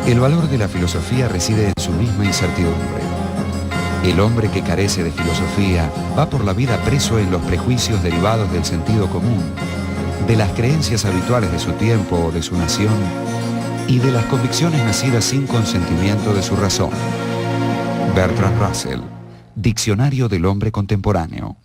El valor de la filosofía reside en su misma incertidumbre. El hombre que carece de filosofía va por la vida preso en los prejuicios derivados del sentido común, de las creencias habituales de su tiempo o de su nación y de las convicciones nacidas sin consentimiento de su razón. Bertrand Russell, Diccionario del Hombre Contemporáneo.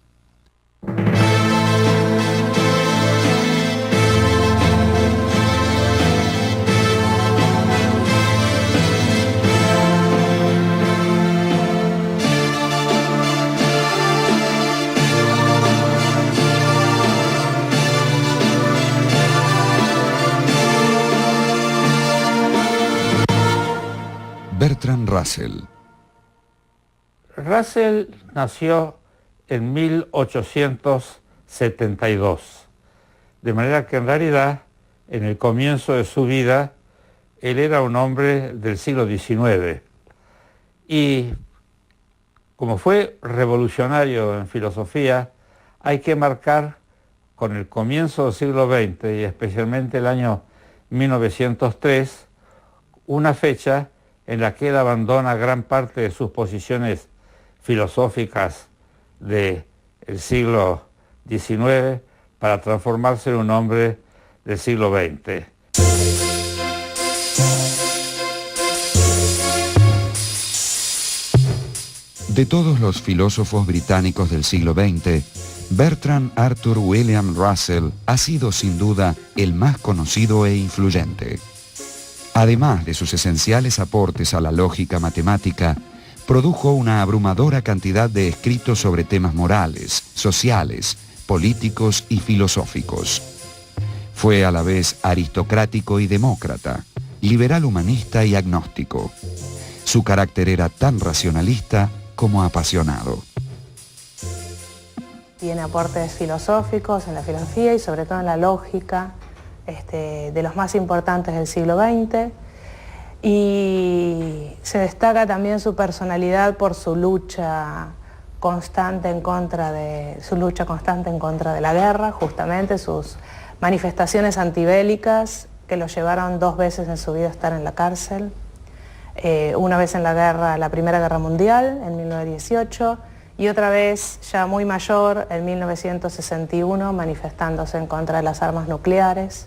Bertrand Russell. Russell nació en 1872, de manera que en realidad, en el comienzo de su vida, él era un hombre del siglo XIX. Y como fue revolucionario en filosofía, hay que marcar con el comienzo del siglo XX, y especialmente el año 1903, una fecha en la que él abandona gran parte de sus posiciones filosóficas del siglo XIX para transformarse en un hombre del siglo XX. De todos los filósofos británicos del siglo XX, Bertrand Arthur William Russell ha sido sin duda el más conocido e influyente. Además de sus esenciales aportes a la lógica matemática, produjo una abrumadora cantidad de escritos sobre temas morales, sociales, políticos y filosóficos. Fue a la vez aristocrático y demócrata, liberal humanista y agnóstico. Su carácter era tan racionalista como apasionado. Tiene aportes filosóficos en la filosofía y sobre todo en la lógica, de los más importantes del siglo XX, y se destaca también su personalidad por su lucha constante en contra de la guerra, justamente sus manifestaciones antibélicas que lo llevaron 2 veces en su vida a estar en la cárcel, una vez en la Primera Guerra Mundial, en 1918, y otra vez, ya muy mayor, en 1961, manifestándose en contra de las armas nucleares.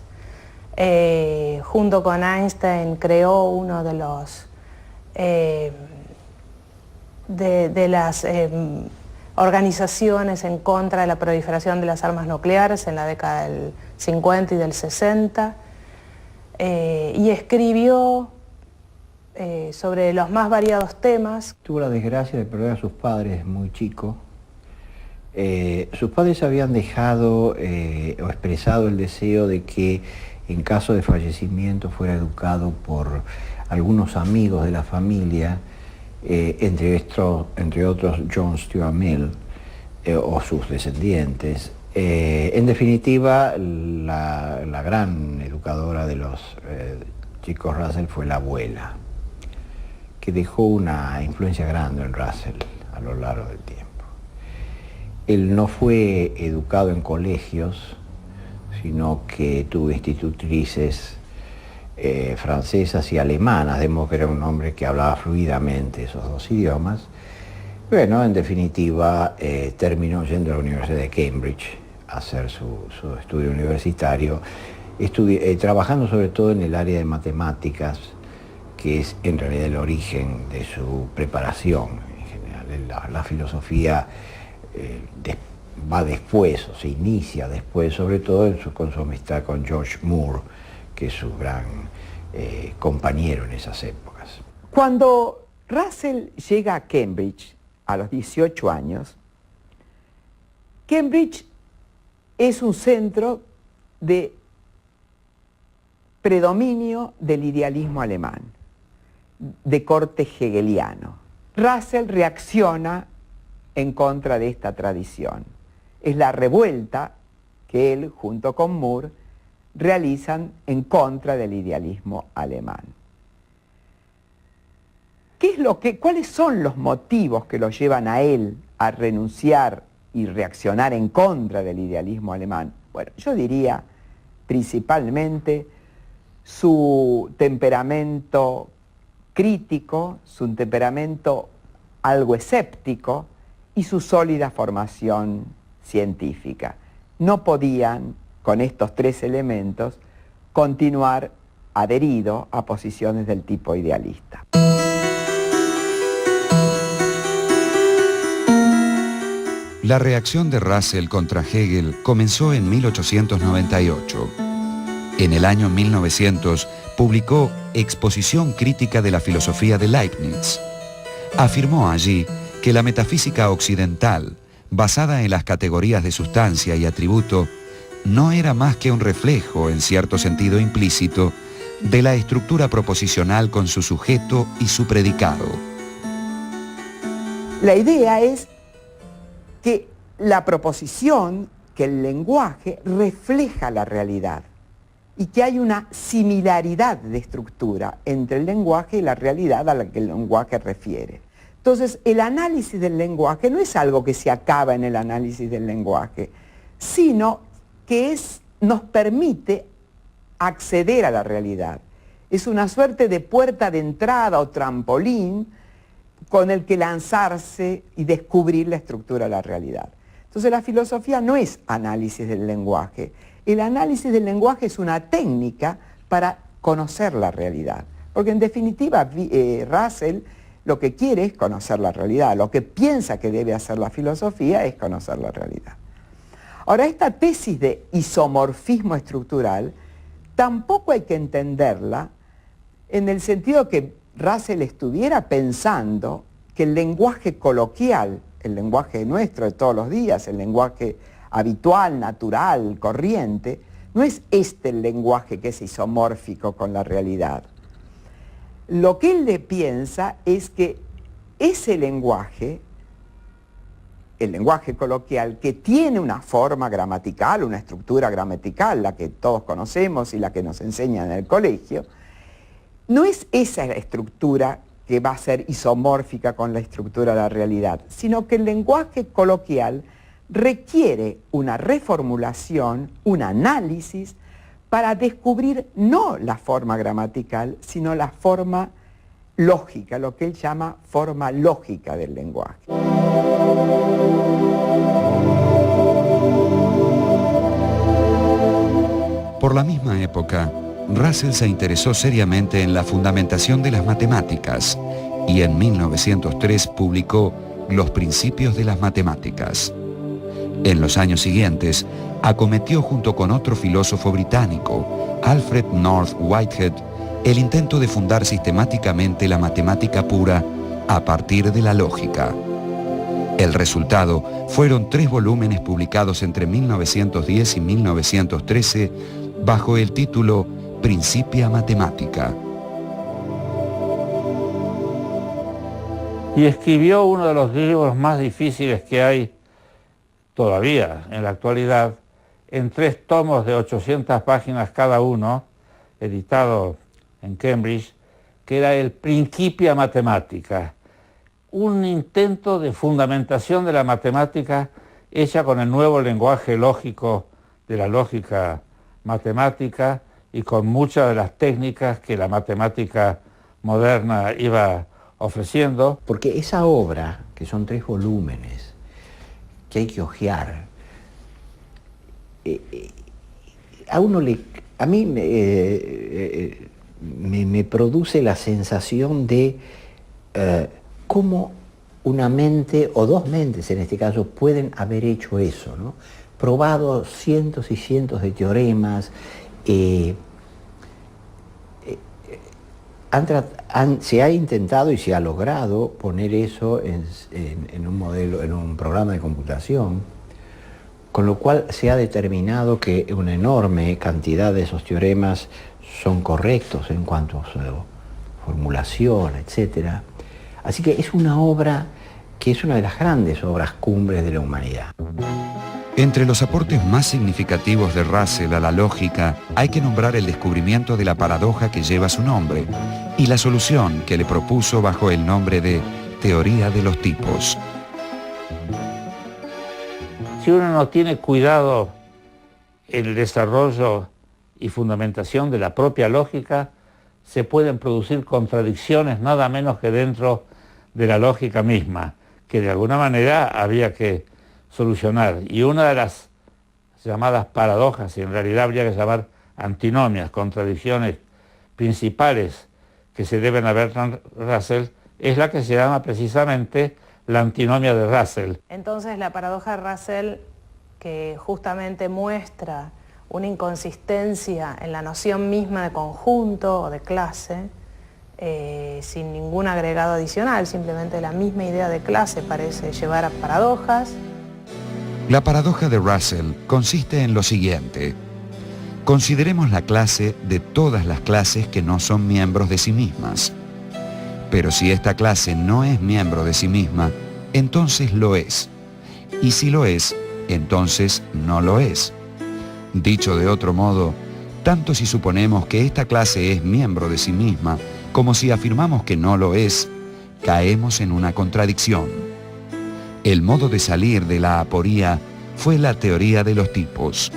Junto con Einstein creó uno de los de las organizaciones en contra de la proliferación de las armas nucleares en la década del 50 y del 60, y escribió sobre los más variados temas. Tuvo la desgracia de perder a sus padres muy chico. Sus padres habían dejado o expresado el deseo de que en caso de fallecimiento fuera educado por algunos amigos de la familia, entre otros John Stuart Mill o sus descendientes. En definitiva, la gran educadora de los chicos Russell fue la abuela, que dejó una influencia grande en Russell a lo largo del tiempo. Él no fue educado en colegios, sino que tuvo institutrices francesas y alemanas, de modo que era un hombre que hablaba fluidamente esos 2 idiomas. Bueno, en definitiva, terminó yendo a la Universidad de Cambridge a hacer su estudio universitario, trabajando sobre todo en el área de matemáticas, que es en realidad el origen de su preparación en general. La filosofía va después, o se inicia después, sobre todo con su amistad con George Moore, que es su gran compañero en esas épocas. Cuando Russell llega a Cambridge a los 18 años, Cambridge es un centro de predominio del idealismo alemán, de corte hegeliano. Russell reacciona en contra de esta tradición. Es la revuelta que él, junto con Moore, realizan en contra del idealismo alemán. ¿Cuáles son los motivos que lo llevan a él a renunciar y reaccionar en contra del idealismo alemán? Bueno, yo diría principalmente su temperamento crítico, su temperamento algo escéptico y su sólida formación científica. No podían, con estos tres elementos, continuar adherido a posiciones del tipo idealista. La reacción de Russell contra Hegel comenzó en 1898. En el año 1900 publicó Exposición crítica de la filosofía de Leibniz. Afirmó allí que la metafísica occidental, basada en las categorías de sustancia y atributo, no era más que un reflejo, en cierto sentido implícito, de la estructura proposicional con su sujeto y su predicado. La idea es que la proposición, que el lenguaje refleja la realidad y que hay una similaridad de estructura entre el lenguaje y la realidad a la que el lenguaje refiere. Entonces, el análisis del lenguaje no es algo que se acaba en el análisis del lenguaje, sino que nos permite acceder a la realidad. Es una suerte de puerta de entrada o trampolín con el que lanzarse y descubrir la estructura de la realidad. Entonces la filosofía no es análisis del lenguaje. El análisis del lenguaje es una técnica para conocer la realidad. Porque en definitiva Russell lo que quiere es conocer la realidad. Lo que piensa que debe hacer la filosofía es conocer la realidad. Ahora, esta tesis de isomorfismo estructural tampoco hay que entenderla en el sentido que Russell estuviera pensando que el lenguaje coloquial, el lenguaje nuestro de todos los días, el lenguaje habitual, natural, corriente, no es este el lenguaje que es isomórfico con la realidad. Lo que él le piensa es que ese lenguaje, el lenguaje coloquial, que tiene una forma gramatical, una estructura gramatical, la que todos conocemos y la que nos enseñan en el colegio, no es esa la estructura que va a ser isomórfica con la estructura de la realidad, sino que el lenguaje coloquial requiere una reformulación, un análisis, para descubrir no la forma gramatical, sino la forma lógica, lo que él llama forma lógica del lenguaje. Por la misma época, Russell se interesó seriamente en la fundamentación de las matemáticas y en 1903 publicó Los principios de las matemáticas. En los años siguientes, acometió junto con otro filósofo británico, Alfred North Whitehead, el intento de fundar sistemáticamente la matemática pura a partir de la lógica. El resultado fueron 3 volúmenes publicados entre 1910 y 1913 bajo el título Principia Mathematica. Y escribió uno de los libros más difíciles que hay todavía en la actualidad, en 3 tomos de 800 páginas cada uno, editado en Cambridge, que era el Principia Mathematica, un intento de fundamentación de la matemática hecha con el nuevo lenguaje lógico de la lógica matemática y con muchas de las técnicas que la matemática moderna iba ofreciendo. Porque esa obra, que son 3 volúmenes, que hay que hojear, a mí me produce la sensación de cómo una mente, o 2 mentes en este caso, pueden haber hecho eso, ¿no? Probado cientos y cientos de teoremas, se ha intentado y se ha logrado poner eso en un modelo, en un programa de computación, con lo cual se ha determinado que una enorme cantidad de esos teoremas son correctos en cuanto a su formulación, etc. Así que es una obra que es una de las grandes obras cumbres de la humanidad. Entre los aportes más significativos de Russell a la lógica hay que nombrar el descubrimiento de la paradoja que lleva su nombre y la solución que le propuso bajo el nombre de teoría de los tipos. Si uno no tiene cuidado en el desarrollo y fundamentación de la propia lógica, se pueden producir contradicciones nada menos que dentro de la lógica misma, que de alguna manera había que solucionar. Y una de las llamadas paradojas, y en realidad habría que llamar antinomias, contradicciones principales que se deben a Bertrand Russell, es la que se llama precisamente la antinomia de Russell. Entonces la paradoja de Russell, que justamente muestra una inconsistencia en la noción misma de conjunto o de clase, sin ningún agregado adicional, simplemente la misma idea de clase parece llevar a paradojas. La paradoja de Russell consiste en lo siguiente. Consideremos la clase de todas las clases que no son miembros de sí mismas. Pero si esta clase no es miembro de sí misma, entonces lo es. Y si lo es, entonces no lo es. Dicho de otro modo, tanto si suponemos que esta clase es miembro de sí misma, como si afirmamos que no lo es, caemos en una contradicción. El modo de salir de la aporía fue la teoría de los tipos.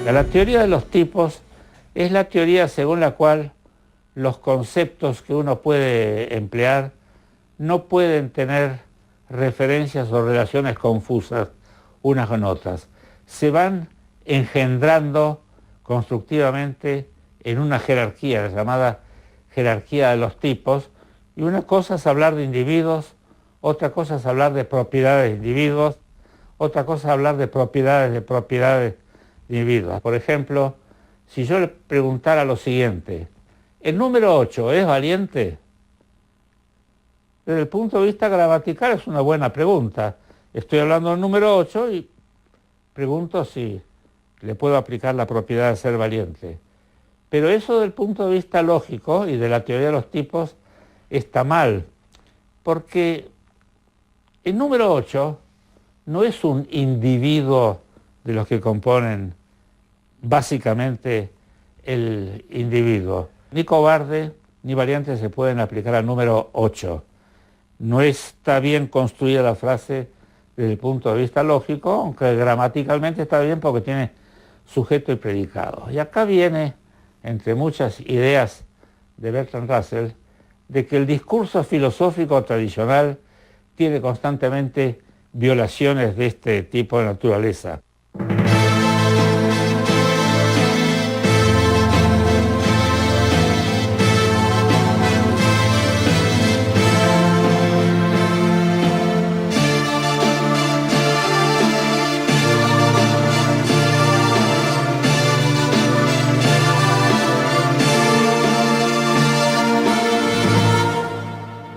La teoría de los tipos es la teoría según la cual los conceptos que uno puede emplear no pueden tener referencias o relaciones confusas unas con otras. Se van engendrando constructivamente en una jerarquía, la llamada jerarquía de los tipos, y una cosa es hablar de individuos, otra cosa es hablar de propiedades de individuos, otra cosa es hablar de propiedades de individuos. Por ejemplo, si yo le preguntara lo siguiente, ¿el número 8 es valiente? Desde el punto de vista gramatical es una buena pregunta. Estoy hablando del número 8 y pregunto si le puedo aplicar la propiedad de ser valiente. Pero eso desde el punto de vista lógico y de la teoría de los tipos está mal, porque el número 8 no es un individuo de los que componen básicamente el individuo. Ni cobarde ni valiente se pueden aplicar al número 8. No está bien construida la frase desde el punto de vista lógico, aunque gramaticalmente está bien porque tiene sujeto y predicado. Y acá viene, entre muchas ideas de Bertrand Russell, de que el discurso filosófico tradicional tiene constantemente violaciones de este tipo de naturaleza.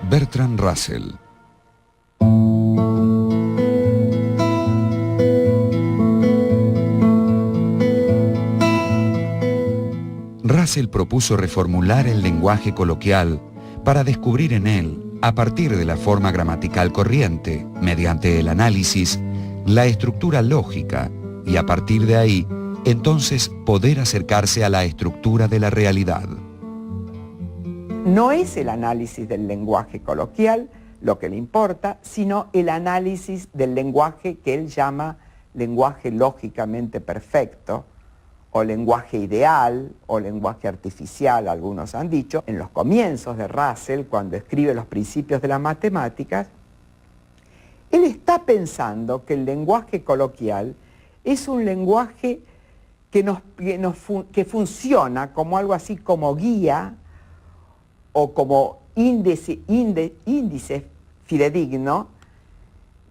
Bertrand Russell. Russell propuso reformular el lenguaje coloquial para descubrir en él, a partir de la forma gramatical corriente, mediante el análisis, la estructura lógica y a partir de ahí, entonces poder acercarse a la estructura de la realidad. No es el análisis del lenguaje coloquial lo que le importa, sino el análisis del lenguaje que él llama lenguaje lógicamente perfecto, o lenguaje ideal, o lenguaje artificial, algunos han dicho. En los comienzos de Russell, cuando escribe los principios de las matemáticas, él está pensando que el lenguaje coloquial es un lenguaje que funciona como algo así como guía o como índice fidedigno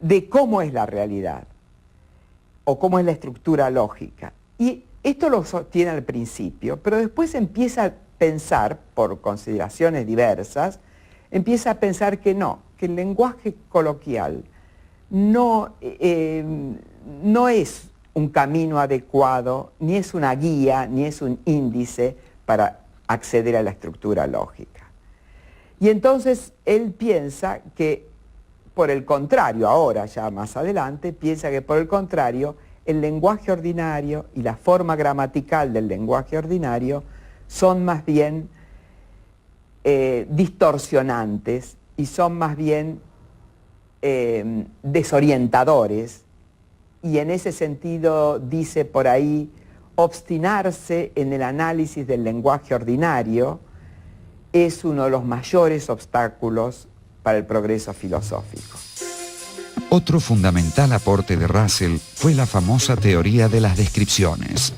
de cómo es la realidad o cómo es la estructura lógica. Y esto lo sostiene al principio, pero después empieza a pensar, por consideraciones diversas, empieza a pensar que no, que el lenguaje coloquial no es un camino adecuado, ni es una guía, ni es un índice para acceder a la estructura lógica. Y entonces él piensa que, por el contrario, ahora ya más adelante, piensa que por el contrario, el lenguaje ordinario y la forma gramatical del lenguaje ordinario son más bien distorsionantes y son más bien desorientadores, y en ese sentido dice por ahí obstinarse en el análisis del lenguaje ordinario es uno de los mayores obstáculos para el progreso filosófico. Otro fundamental aporte de Russell fue la famosa teoría de las descripciones.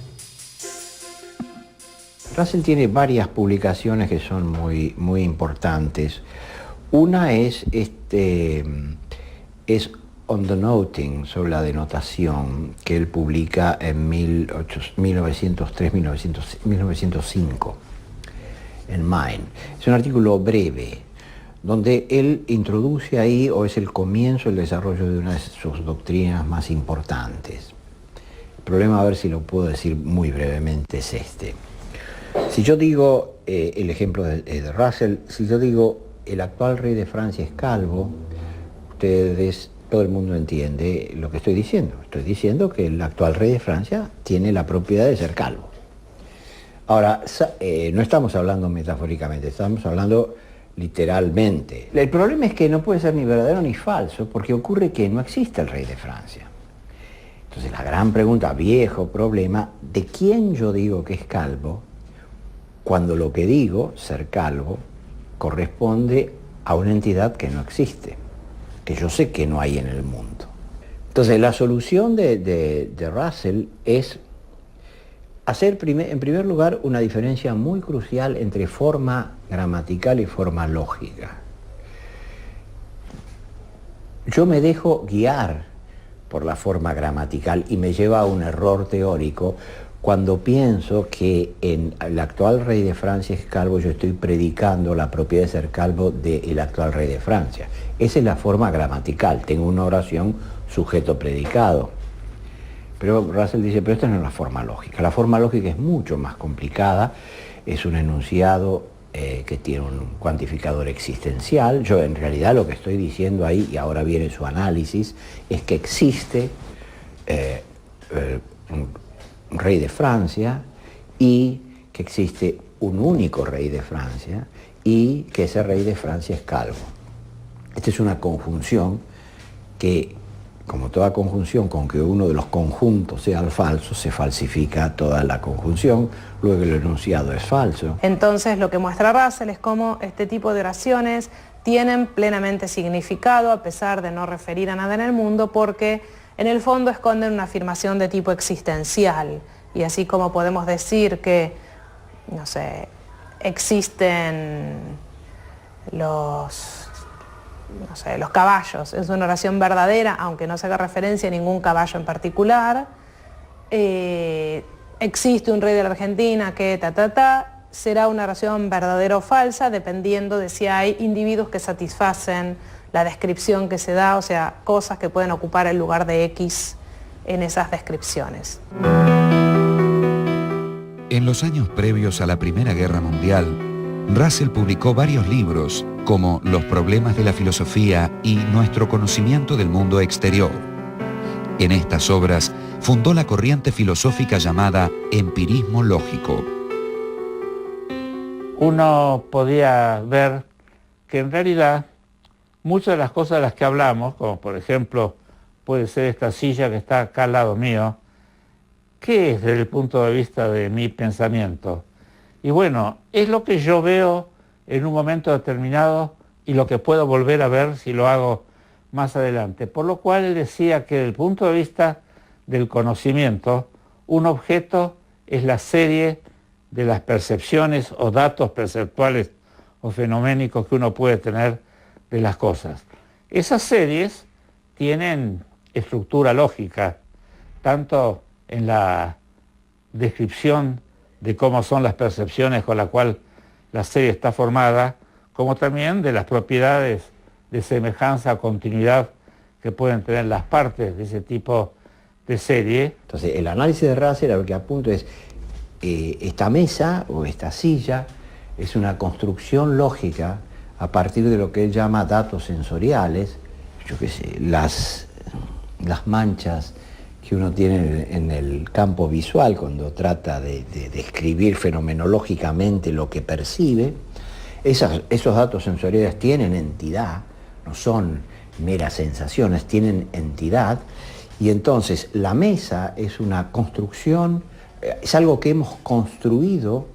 Russell tiene varias publicaciones que son muy importantes. Una es On the Noting, sobre la denotación, que él publica en 1903-1905 en Maine. Es un artículo breve, donde él introduce ahí, o es el comienzo del desarrollo de una de sus doctrinas más importantes. El problema, a ver si lo puedo decir muy brevemente, es este. Si yo digo, el ejemplo de Russell, si yo digo el actual rey de Francia es calvo, todo el mundo entiende lo que estoy diciendo. Estoy diciendo que el actual rey de Francia tiene la propiedad de ser calvo. Ahora, no estamos hablando metafóricamente, estamos hablando literalmente. El problema es que no puede ser ni verdadero ni falso, porque ocurre que no existe el rey de Francia. Entonces la gran pregunta, viejo problema, ¿de quién yo digo que es calvo? Cuando lo que digo, ser calvo, corresponde a una entidad que no existe, que yo sé que no hay en el mundo. Entonces la solución de Russell es hacer en primer lugar una diferencia muy crucial entre forma gramatical y forma lógica. Yo me dejo guiar por la forma gramatical y me lleva a un error teórico cuando pienso que en el actual rey de Francia es calvo, yo estoy predicando la propiedad de ser calvo del actual rey de Francia. Esa es la forma gramatical, tengo una oración sujeto-predicado. Pero Russell dice, pero esta no es la forma lógica. La forma lógica es mucho más complicada, es un enunciado que tiene un cuantificador existencial. Yo en realidad lo que estoy diciendo ahí, y ahora viene su análisis, es que existe un rey de Francia y que existe un único rey de Francia y que ese rey de Francia es calvo. Esta es una conjunción que, como toda conjunción, con que uno de los conjuntos sea el falso, se falsifica toda la conjunción, luego el enunciado es falso. Entonces lo que muestra Russell es cómo este tipo de oraciones tienen plenamente significado a pesar de no referir a nada en el mundo, porque en el fondo esconden una afirmación de tipo existencial. Y así como podemos decir que, no sé, existen los caballos, es una oración verdadera, aunque no se haga referencia a ningún caballo en particular. Existe un rey de la Argentina que será una oración verdadera o falsa, dependiendo de si hay individuos que satisfacen la descripción que se da, o sea, cosas que pueden ocupar el lugar de X en esas descripciones. En los años previos a la Primera Guerra Mundial, Russell publicó varios libros como Los problemas de la filosofía y Nuestro conocimiento del mundo exterior. En estas obras fundó la corriente filosófica llamada empirismo lógico. Uno podía ver que en realidad muchas de las cosas de las que hablamos, como por ejemplo puede ser esta silla que está acá al lado mío, ¿qué es desde el punto de vista de mi pensamiento? Y bueno, es lo que yo veo en un momento determinado y lo que puedo volver a ver si lo hago más adelante. Por lo cual él decía que desde el punto de vista del conocimiento, un objeto es la serie de las percepciones o datos perceptuales o fenoménicos que uno puede tener de las cosas. Esas series tienen estructura lógica, tanto en la descripción de cómo son las percepciones con la cual la serie está formada, como también de las propiedades de semejanza o continuidad que pueden tener las partes de ese tipo de serie. Entonces, el análisis de Russell a lo que apunta es esta mesa o esta silla es una construcción lógica a partir de lo que él llama datos sensoriales, yo qué sé, las manchas que uno tiene en el campo visual cuando trata de describir fenomenológicamente lo que percibe. Esos datos sensoriales tienen entidad, no son meras sensaciones, tienen entidad, y entonces la mesa es una construcción es algo que hemos construido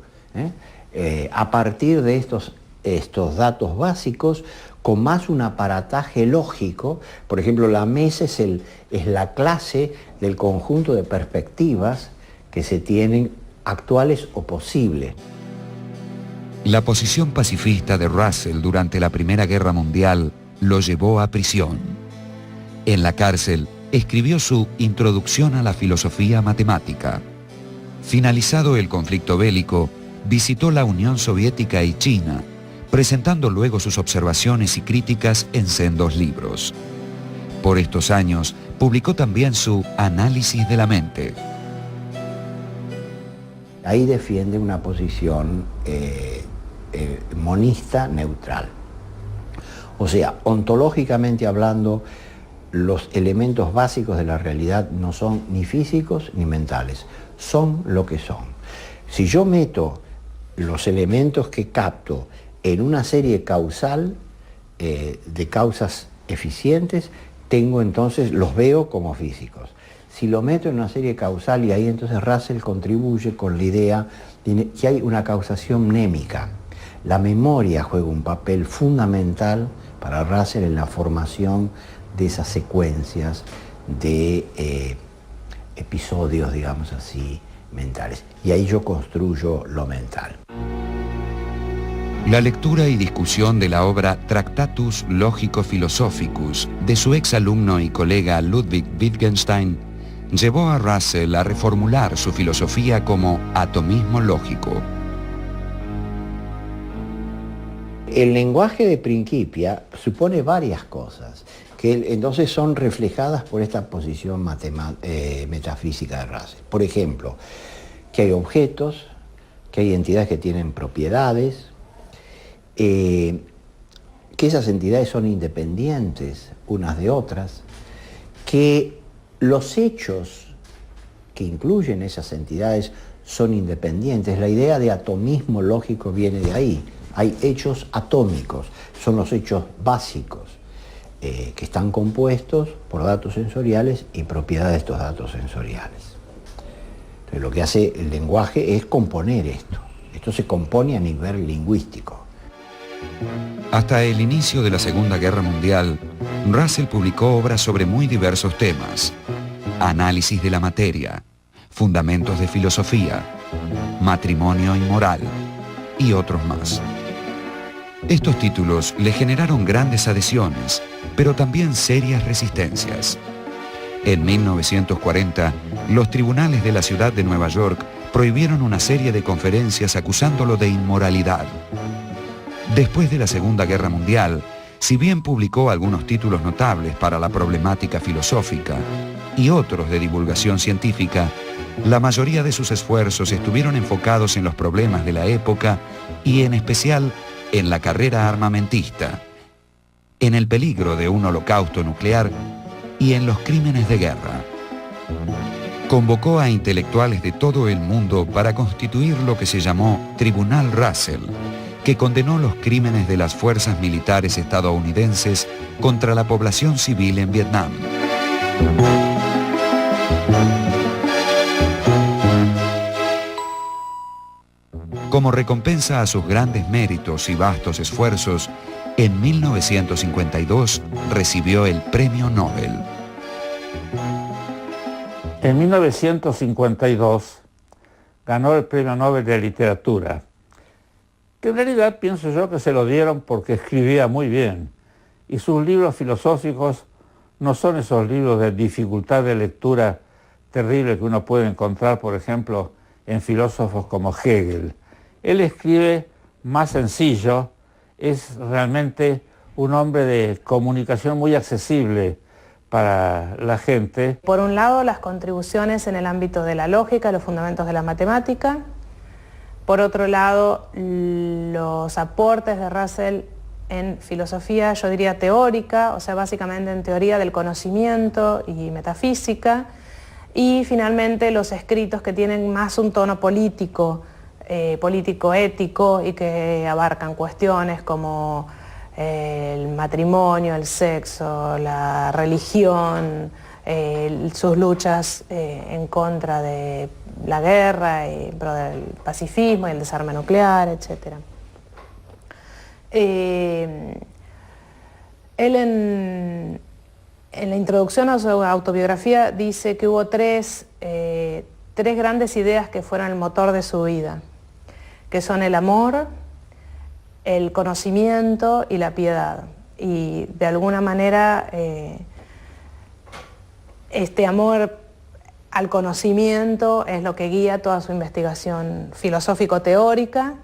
a partir de estos datos básicos, con más un aparataje lógico. Por ejemplo, la mesa es la clase del conjunto de perspectivas que se tienen actuales o posibles. La posición pacifista de Russell durante la Primera Guerra Mundial lo llevó a prisión. En la cárcel escribió su Introducción a la filosofía matemática. Finalizado el conflicto bélico, visitó la Unión Soviética y China, presentando luego sus observaciones y críticas en sendos libros. Por estos años, publicó también su Análisis de la mente. Ahí defiende una posición monista neutral. O sea, ontológicamente hablando, los elementos básicos de la realidad no son ni físicos ni mentales, son lo que son. Si yo meto los elementos que capto en una serie causal de causas eficientes, los veo como físicos. Si lo meto en una serie causal, y ahí entonces Russell contribuye con la idea de que hay una causación mnémica. La memoria juega un papel fundamental para Russell en la formación de esas secuencias de episodios, digamos así, mentales. Y ahí yo construyo lo mental. La lectura y discusión de la obra Tractatus Logico-Philosophicus de su exalumno y colega Ludwig Wittgenstein llevó a Russell a reformular su filosofía como atomismo lógico. El lenguaje de Principia supone varias cosas que entonces son reflejadas por esta posición metafísica de Russell. Por ejemplo, que hay objetos, que hay entidades que tienen propiedades, que esas entidades son independientes unas de otras, que los hechos que incluyen esas entidades son independientes. La idea de atomismo lógico viene de ahí. Hay hechos atómicos, son los hechos básicos, que están compuestos por datos sensoriales y propiedades de estos datos sensoriales. Entonces, lo que hace el lenguaje es componer esto. Esto se compone a nivel lingüístico. Hasta el inicio de la Segunda Guerra Mundial, Russell publicó obras sobre muy diversos temas: análisis de la materia, fundamentos de filosofía, matrimonio y moral, y otros más. Estos títulos le generaron grandes adhesiones, pero también serias resistencias. En 1940, los tribunales de la ciudad de Nueva York prohibieron una serie de conferencias acusándolo de inmoralidad. Después de la Segunda Guerra Mundial, si bien publicó algunos títulos notables para la problemática filosófica y otros de divulgación científica, la mayoría de sus esfuerzos estuvieron enfocados en los problemas de la época y en especial en la carrera armamentista, en el peligro de un holocausto nuclear y en los crímenes de guerra. Convocó a intelectuales de todo el mundo para constituir lo que se llamó Tribunal Russell, que condenó los crímenes de las fuerzas militares estadounidenses contra la población civil en Vietnam. Como recompensa a sus grandes méritos y vastos esfuerzos, en 1952 recibió el Premio Nobel. En 1952 ganó el Premio Nobel de Literatura, que en realidad pienso yo que se lo dieron porque escribía muy bien, y sus libros filosóficos no son esos libros de dificultad de lectura terrible que uno puede encontrar, por ejemplo, en filósofos como Hegel. Él escribe más sencillo, es realmente un hombre de comunicación muy accesible para la gente. Por un lado, las contribuciones en el ámbito de la lógica, los fundamentos de la matemática. Por otro lado, los aportes de Russell en filosofía, yo diría teórica, o sea, básicamente en teoría del conocimiento y metafísica. Y finalmente los escritos que tienen más un tono político, político-ético, y que abarcan cuestiones como el matrimonio, el sexo, la religión, sus luchas en contra de la guerra, y en pro del pacifismo y el desarme nuclear, etc. Él en la introducción a su autobiografía dice que hubo tres grandes ideas que fueron el motor de su vida, que son el amor, el conocimiento y la piedad. Y de alguna manera este amor al conocimiento es lo que guía toda su investigación filosófico-teórica.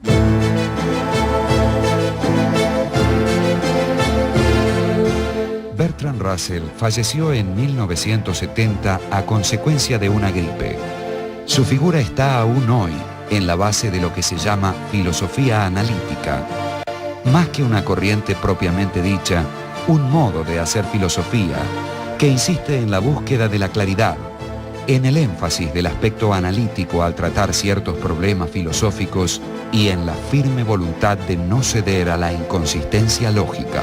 Bertrand Russell falleció en 1970 a consecuencia de una gripe. Su figura está aún hoy en la base de lo que se llama filosofía analítica. Más que una corriente propiamente dicha, un modo de hacer filosofía que insiste en la búsqueda de la claridad, en el énfasis del aspecto analítico al tratar ciertos problemas filosóficos y en la firme voluntad de no ceder a la inconsistencia lógica.